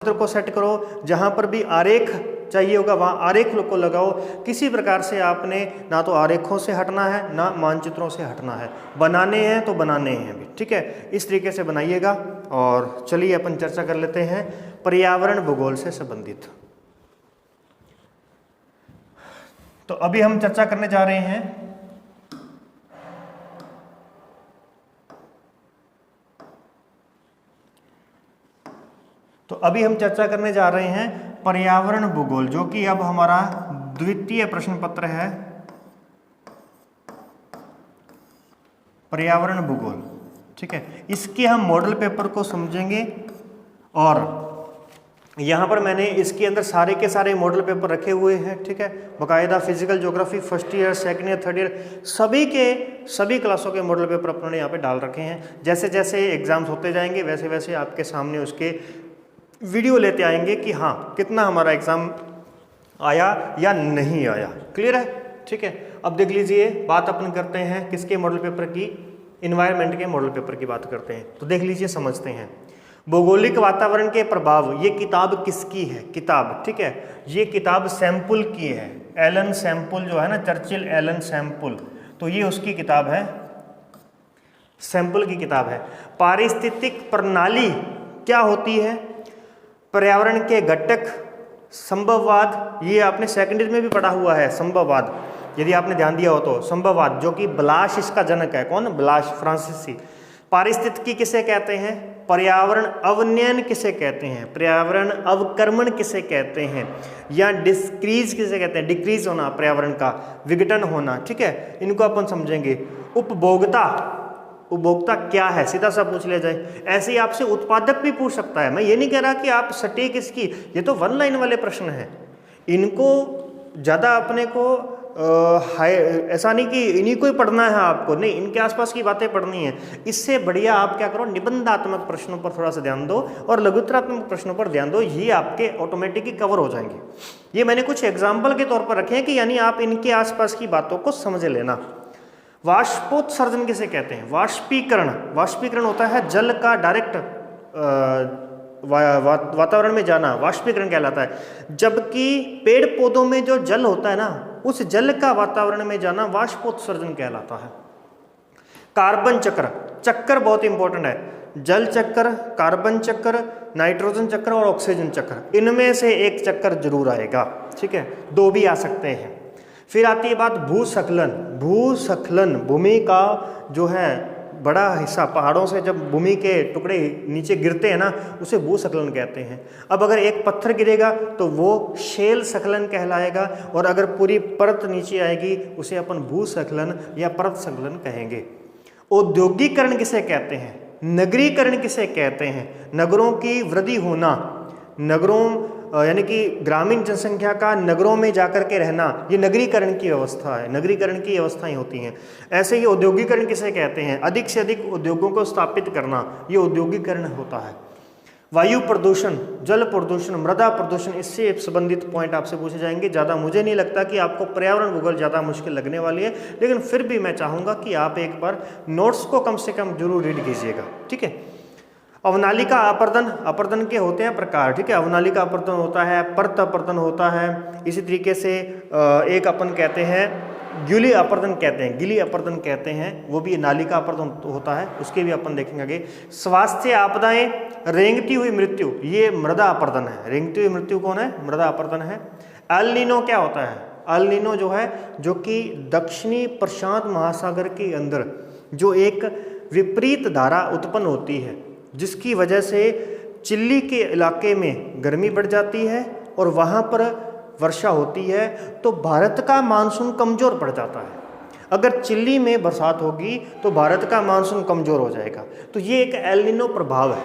को सेट करो, जहां पर भी आरेख चाहिए होगा वहां आरेख को लगाओ। किसी प्रकार से आपने ना तो आरेखों से हटना है ना मानचित्रों से हटना है, बनाने हैं तो बनाने हैं भी, ठीक है। इस तरीके से बनाइएगा। और चलिए अपन चर्चा कर लेते हैं पर्यावरण भूगोल से संबंधित। तो अभी हम चर्चा करने जा रहे हैं पर्यावरण भूगोल, जो कि अब हमारा द्वितीय प्रश्न पत्र है, पर्यावरण भूगोल, ठीक है। इसके हम मॉडल पेपर को समझेंगे और यहां पर मैंने इसके अंदर सारे के सारे मॉडल पेपर रखे हुए हैं, ठीक है। बाकायदा physical geography first year, second year, third year सभी क्लासों के मॉडल पेपर अपने यहाँ पे डाल रखे हैं। जैसे जैसे एग्जाम्स होते जाएंगे वैसे वैसे आपके सामने उसके वीडियो लेते आएंगे कि हाँ कितना हमारा एग्जाम आया या नहीं आया। क्लियर है, ठीक है। अब देख लीजिए, बात अपन करते हैं किसके मॉडल पेपर की, इन्वायरमेंट के मॉडल पेपर की बात करते हैं। तो देख लीजिए, समझते हैं। भौगोलिक वातावरण के प्रभाव, ये किताब किसकी है? किताब, ठीक है, ये किताब सैंपल की है, एलन सैंपल जो है ना, चर्चिल एलन सैंपल, तो ये उसकी किताब है, सैंपल की किताब है। पारिस्थितिक प्रणाली क्या होती है, पर्यावरण के घटक, संभववाद, ये आपने सेकेंडरी में भी पढ़ा हुआ है, संभववाद, यदि आपने ध्यान दिया हो तो। संभववाद जो कि ब्लाश इसका जनक है, कौन? ब्लाश, फ्रांसीसी। पारिस्थितिकी किसे कहते हैं? पर्यावरण अवनयन किसे कहते हैं? पर्यावरण अवक्रमण किसे कहते हैं? या डिस्क्रीज किसे कहते हैं? डिक्रीज होना, पर्यावरण का विघटन होना, ठीक है। इनको अपन समझेंगे। उपभोक्ता, उपभोक्ता क्या है, सीधा सा पूछ लिया जाए। ऐसे ही आपसे उत्पादक भी पूछ सकता है। मैं ये नहीं कह रहा कि आप सटीक इसकी, ये तो वन लाइन वाले प्रश्न हैं, इनको ज़्यादा अपने को ऐसा नहीं कि इन्हीं को ही पढ़ना है आपको, नहीं, इनके आसपास की बातें पढ़नी है। इससे बढ़िया आप क्या करो, निबंधात्मक प्रश्नों पर थोड़ा सा ध्यान दो और लघुत्तरात्मक प्रश्नों पर ध्यान दो, ये आपके ऑटोमेटिकली कवर हो जाएंगे। ये मैंने कुछ एग्जाम्पल के तौर पर रखे हैं कि यानी आप इनके आसपास की बातों को समझ लेना। वाष्पोत्सर्जन किसे कहते हैं? वाष्पीकरण, वाष्पीकरण होता है जल का डायरेक्ट वातावरण में जाना, वाष्पीकरण कहलाता है। जबकि पेड़ पौधों में जो जल होता है ना, उस जल का वातावरण में जाना वाष्पोत्सर्जन कहलाता है। कार्बन चक्र, चक्र बहुत इंपॉर्टेंट है, जल चक्र, कार्बन चक्र, नाइट्रोजन चक्र और ऑक्सीजन चक्र, इनमें से एक चक्र जरूर आएगा, ठीक है, दो भी आ सकते हैं। फिर आती है बात भूस्खलन। भूस्खलन, भूमि का जो है बड़ा हिस्सा, पहाड़ों से जब भूमि के टुकड़े नीचे गिरते हैं ना, उसे भूस्खलन कहते हैं। अब अगर एक पत्थर गिरेगा तो वो शेल स्खलन कहलाएगा, और अगर पूरी परत नीचे आएगी उसे अपन भूस्खलन या परत स्खलन कहेंगे। औद्योगिकरण किसे कहते हैं? नगरीकरण किसे कहते हैं? नगरों की वृद्धि होना, नगरों यानी कि ग्रामीण जनसंख्या का नगरों में जाकर के रहना, ये नगरीकरण की व्यवस्था है, नगरीकरण की व्यवस्थाएं होती हैं। ऐसे ही औद्योगिकरण किसे कहते हैं? अधिक से अधिक उद्योगों को स्थापित करना, ये औद्योगिकरण होता है। वायु प्रदूषण, जल प्रदूषण, मृदा प्रदूषण, इससे संबंधित पॉइंट आपसे पूछे जाएंगे। ज़्यादा मुझे नहीं लगता कि आपको पर्यावरण भूगोल ज़्यादा मुश्किल लगने वाली है, लेकिन फिर भी मैं चाहूँगा कि आप एक बार नोट्स को कम से कम जरूर रीड कीजिएगा, ठीक है। अवनालिका अपर्दन, अपर्दन के होते हैं प्रकार, ठीक है। अवनालिका अपर्दन होता है, परत अपर्दन होता है, इसी तरीके से एक अपन कहते हैं गिली अपर्दन कहते हैं, गिली अपर्दन कहते हैं, वो भी नालिका अपर्दन होता है, उसके भी अपन देखेंगे आगे। स्वास्थ्य आपदाएं, रेंगती हुई मृत्यु, ये मृदा अपर्दन है। रेंगती हुई मृत्यु कौन है? मृदा अपर्दन है। एल नीनो क्या होता है? एल नीनो जो है, जो कि दक्षिणी प्रशांत महासागर के अंदर जो एक विपरीत धारा उत्पन्न होती है, जिसकी वजह से चिल्ली के इलाके में गर्मी बढ़ जाती है और वहाँ पर वर्षा होती है, तो भारत का मानसून कमज़ोर पड़ जाता है। अगर चिल्ली में बरसात होगी तो भारत का मानसून कमज़ोर हो जाएगा। तो ये एक एल नीनो प्रभाव है,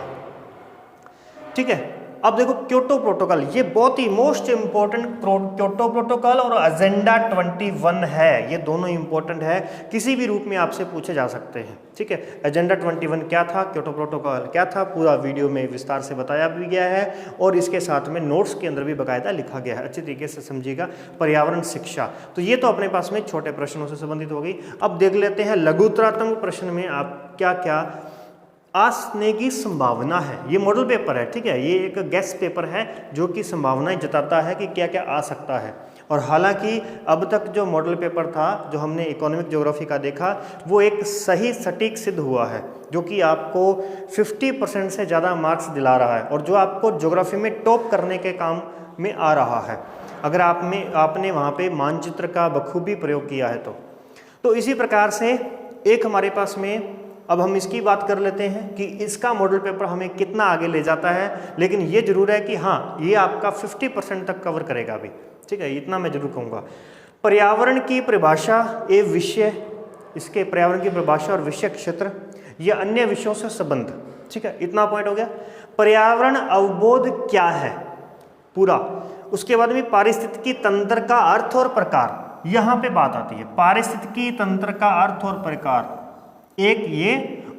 ठीक है। अब देखो क्योटो प्रोटोकॉल, ये बहुत ही मोस्ट इंपॉर्टेंट, क्योटो प्रोटोकॉल और एजेंडा 21 है, ये दोनों इंपॉर्टेंट है, किसी भी रूप में आपसे पूछे जा सकते हैं, ठीक है। एजेंडा 21 क्या था, क्योटो प्रोटोकॉल क्या था, पूरा वीडियो में विस्तार से बताया भी गया है और इसके साथ में नोट्स के अंदर भी बाकायदा लिखा गया है, अच्छी तरीके से समझिएगा। पर्यावरण शिक्षा, तो ये तो अपने पास में छोटे प्रश्नों से संबंधित हो गई। अब देख लेते हैं लघुत्तरात्मक प्रश्न में आप क्या क्या आने की संभावना है। ये मॉडल पेपर है, ठीक है, ये एक गैस पेपर है जो कि संभावनाएं जताता है कि क्या क्या आ सकता है। और हालांकि अब तक जो मॉडल पेपर था जो हमने इकोनॉमिक ज्योग्राफी का देखा वो एक सही सटीक सिद्ध हुआ है, जो कि आपको 50% से ज़्यादा मार्क्स दिला रहा है और जो आपको ज्योग्राफी में टॉप करने के काम में आ रहा है, अगर आपने वहाँ पे मानचित्र का बखूबी प्रयोग किया है तो इसी प्रकार से एक हमारे पास में अब हम इसकी बात कर लेते हैं कि इसका मॉडल पेपर हमें कितना आगे ले जाता है, लेकिन ये जरूर है कि हाँ ये आपका 50% तक कवर करेगा अभी, ठीक है, इतना मैं जरूर कहूँगा। पर्यावरण की परिभाषा एवं विषय, इसके पर्यावरण की परिभाषा और विषय क्षेत्र या अन्य विषयों से संबंध, ठीक है, इतना पॉइंट हो गया। पर्यावरण अवबोध क्या है पूरा, उसके बाद में पारिस्थितिकी तंत्र का अर्थ और प्रकार, यहाँ पे बात आती है पारिस्थितिकी तंत्र का अर्थ और प्रकार, एक ये,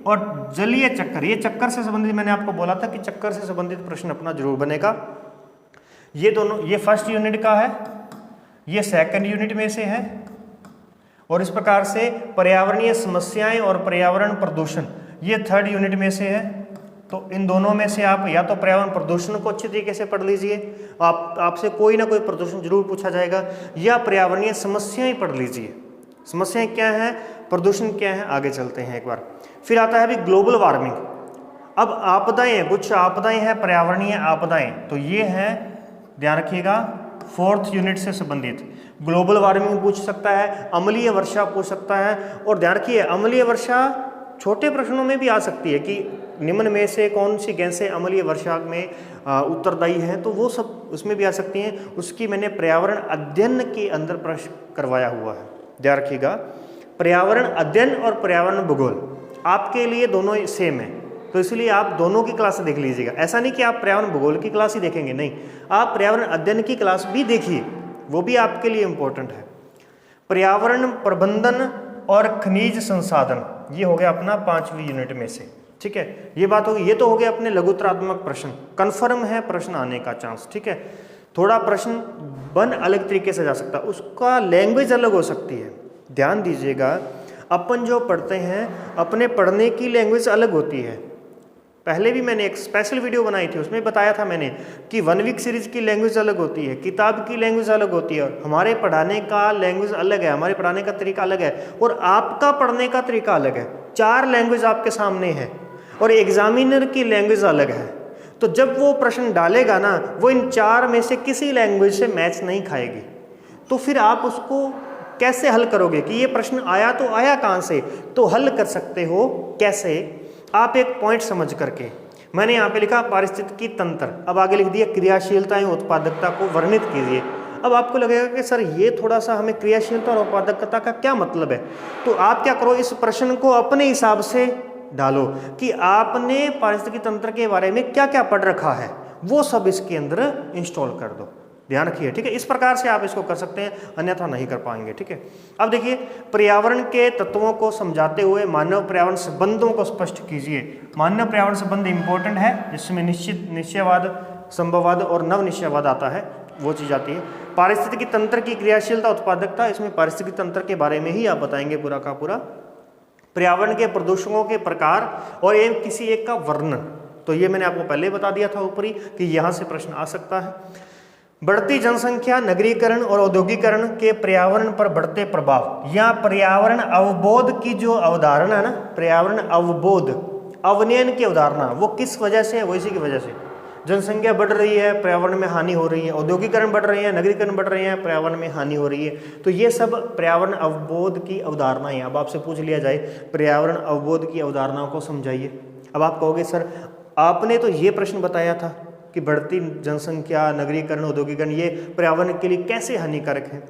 और जलीय चक्कर, ये चक्कर से संबंधित मैंने आपको बोला था कि चक्कर से संबंधित प्रश्न अपना जरूर बनेगा। ये दोनों, ये फर्स्ट यूनिट का है, ये सेकंड यूनिट में से है, और इस प्रकार से पर्यावरणीय समस्याएं और पर्यावरण प्रदूषण ये थर्ड यूनिट में से है। तो इन दोनों में से आप या तो पर्यावरण प्रदूषण को अच्छी तरीके से पढ़ लीजिए, आपसे कोई ना कोई प्रदूषण जरूर पूछा जाएगा, या पर्यावरणीय समस्याएं पढ़ लीजिए। समस्याएं क्या हैं, प्रदूषण क्या है, आगे चलते हैं एक बार। फिर आता है अभी ग्लोबल वार्मिंग। अब आपदाएं, कुछ आपदाएं हैं पर्यावरणीय आपदाएं, तो ये है, ध्यान रखिएगा, फोर्थ यूनिट से संबंधित। ग्लोबल वार्मिंग पूछ सकता है, अम्लीय वर्षा पूछ सकता है, और ध्यान रखिए अम्लीय वर्षा छोटे प्रश्नों में भी आ सकती है कि निम्न में से कौन सी गैसें अम्लीय वर्षा में उत्तरदायी है, तो वो सब उसमें भी आ सकती हैं। उसकी मैंने पर्यावरण अध्ययन के अंदर प्रश्न करवाया हुआ है, ध्यान रखिएगा। पर्यावरण अध्ययन और पर्यावरण भूगोल आपके लिए दोनों सेम है, तो इसलिए आप दोनों की क्लास देख लीजिएगा। ऐसा नहीं कि आप पर्यावरण भूगोल की क्लास ही देखेंगे, नहीं, आप पर्यावरण अध्ययन की क्लास भी देखिए, वो भी आपके लिए इम्पोर्टेंट है। पर्यावरण प्रबंधन और खनिज संसाधन, ये हो गया अपना 5वीं यूनिट में से, ठीक है, ये बात होगी। ये तो हो गया अपने लघुतरात्मक प्रश्न, कन्फर्म है प्रश्न आने का चांस, ठीक है। थोड़ा प्रश्न बन अलग तरीके से जा सकता है, उसका लैंग्वेज अलग हो सकती है, ध्यान दीजिएगा। अपन जो पढ़ते हैं अपने पढ़ने की लैंग्वेज अलग होती है। पहले भी मैंने एक स्पेशल वीडियो बनाई थी, उसमें बताया था मैंने कि 1 वीक सीरीज की लैंग्वेज अलग होती है, किताब की लैंग्वेज अलग होती है, हमारे पढ़ाने का लैंग्वेज अलग है, हमारे पढ़ाने का तरीका अलग है, और आपका पढ़ने का तरीका अलग है। 4 लैंग्वेज आपके सामने है और एग्जामिनर की लैंग्वेज अलग है। तो जब वो प्रश्न डालेगा ना, वो इन 4 में से किसी लैंग्वेज से मैच नहीं खाएगी, तो फिर आप उसको कैसे हल करोगे कि ये प्रश्न आया तो आया कहाँ से, तो हल कर सकते हो कैसे, आप एक पॉइंट समझ करके। मैंने यहाँ पे लिखा पारिस्थितिकी तंत्र, अब आगे लिख दिया क्रियाशीलता एवं उत्पादकता को वर्णित कीजिए। अब आपको लगेगा कि सर ये थोड़ा सा हमें क्रियाशीलता और उत्पादकता का क्या मतलब है, तो आप क्या करो, इस प्रश्न को अपने हिसाब से डालो कि आपने पारिस्थितिकी तंत्र के बारे में क्या क्या पढ़ रखा है, वो सब इसके अंदर इंस्टॉल कर दो, ध्यान रखिए, ठीक है। इस प्रकार से आप इसको कर सकते हैं, अन्यथा नहीं कर पाएंगे, ठीक है। अब देखिए, पर्यावरण के तत्वों को समझाते हुए मानव पर्यावरण संबंधों को स्पष्ट कीजिए। मानव पर्यावरण संबंध इंपॉर्टेंट है, जिसमें निश्चित निश्चयवाद, संभववाद और नव निश्चयवाद आता है, वो चीज़ आती है। पारिस्थितिकी तंत्र की क्रियाशीलता उत्पादकता, इसमें पारिस्थितिकी तंत्र के बारे में ही आप बताएंगे पूरा का पूरा। पर्यावरण के प्रदूषकों के प्रकार और एवं किसी एक का वर्णन, तो ये मैंने आपको पहले बता दिया था ऊपरी कि यहाँ से प्रश्न आ सकता है। बढ़ती जनसंख्या, नगरीकरण और औद्योगिकरण के पर्यावरण पर बढ़ते प्रभाव, या पर्यावरण अवबोध की जो अवधारणा है ना, पर्यावरण अवबोध, अवनयन की अवधारणा, वो किस वजह से है, वो इसी की वजह से। जनसंख्या बढ़ रही है, पर्यावरण में हानि हो रही है, औद्योगिकरण बढ़ रहे हैं, नगरीकरण बढ़ रहे हैं, पर्यावरण में हानि हो रही है, तो ये सब पर्यावरण अवबोध की अवधारणा है। अब आपसे पूछ लिया जाए पर्यावरण अवबोध की अवधारणाओं को समझाइए, अब आप कहोगे सर आपने तो ये प्रश्न बताया था कि बढ़ती जनसंख्या, नगरीकरण, औद्योगिकरण ये पर्यावरण के लिए कैसे हानिकारक है,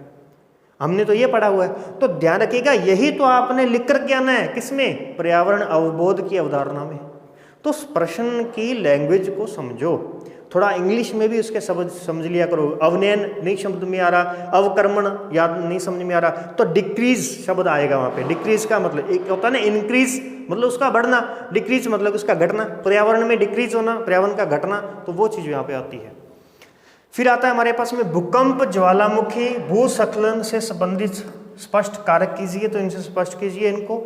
हमने तो ये पढ़ा हुआ है। तो ध्यान रखिएगा, यही तो आपने लिख कर के आना है, किसमें, पर्यावरण अवबोध की अवधारणा में। तो प्रश्न की लैंग्वेज को समझो, थोड़ा इंग्लिश में भी उसके समझ लिया करो। अवनयन नहीं शब्द में आ रहा, अवक्रमण याद नहीं समझ में आ रहा, तो डिक्रीज शब्द आएगा वहाँ पे। डिक्रीज का मतलब एक होता है ना, इंक्रीज मतलब उसका बढ़ना, डिक्रीज मतलब उसका घटना, पर्यावरण में डिक्रीज होना, पर्यावरण का घटना, तो वो चीज़ यहाँ पे आती है। फिर आता है हमारे पास में भूकंप, ज्वालामुखी, भूस्खलन से संबंधित स्पष्ट कारक कीजिए, तो इनसे स्पष्ट कीजिए इनको।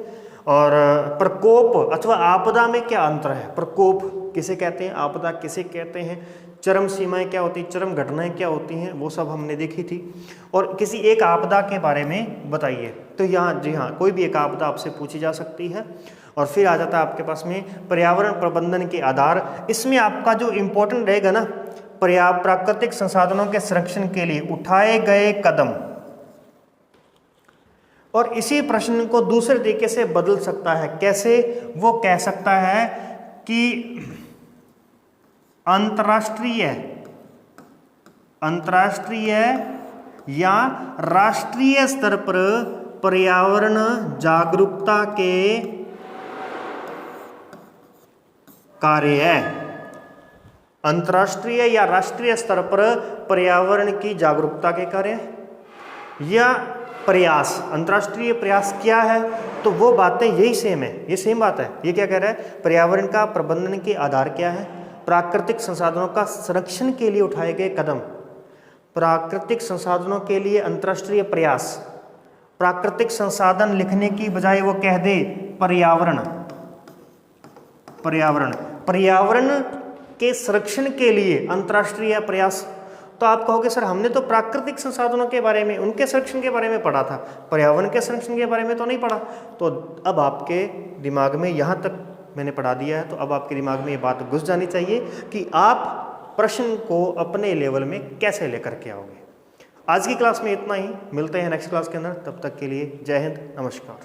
और प्रकोप अथवा आपदा में क्या अंतर है? प्रकोप किसे कहते हैं, आपदा किसे कहते हैं, चरम सीमाएं क्या होती हैं, चरम घटनाएं क्या होती हैं, वो सब हमने देखी थी। और किसी एक आपदा के बारे में बताइए। तो यहाँ जी हाँ, कोई भी एक आपदा आपसे पूछी जा सकती है। और फिर आ जाता है आपके पास में पर्यावरण प्रबंधन के आधार। इसमें आपका जो इम्पोर्टेंट रहेगा ना, प्राकृतिक संसाधनों के संरक्षण के लिए उठाए गए कदम। और इसी प्रश्न को दूसरे तरीके से बदल सकता है। कैसे? वो कह सकता है कि अंतर्राष्ट्रीय या राष्ट्रीय स्तर पर पर्यावरण जागरूकता के कार्य है। अंतर्राष्ट्रीय या राष्ट्रीय स्तर पर पर्यावरण की जागरूकता के कार्य या प्रयास। अंतर्राष्ट्रीय प्रयास क्या है? तो वो बातें यही सेम है, ये सेम बात है। ये क्या कह रहा है? पर्यावरण का प्रबंधन के आधार क्या है? प्राकृतिक संसाधनों का संरक्षण के लिए उठाए गए कदम। प्राकृतिक संसाधनों के लिए अंतर्राष्ट्रीय प्रयास। प्राकृतिक संसाधन लिखने की बजाय वो कह दे पर्यावरण। पर्यावरण के संरक्षण के लिए अंतर्राष्ट्रीय प्रयास। तो आप कहोगे सर हमने तो प्राकृतिक संसाधनों के बारे में, उनके संरक्षण के बारे में पढ़ा था, पर्यावरण के संरक्षण के बारे में तो नहीं पढ़ा। तो अब आपके दिमाग में यहाँ तक मैंने पढ़ा दिया है, तो अब आपके दिमाग में ये बात घुस जानी चाहिए कि आप प्रश्न को अपने लेवल में कैसे लेकर के आओगे। आज की क्लास में इतना ही, मिलते हैं नेक्स्ट क्लास के अंदर। तब तक के लिए जय हिंद, नमस्कार।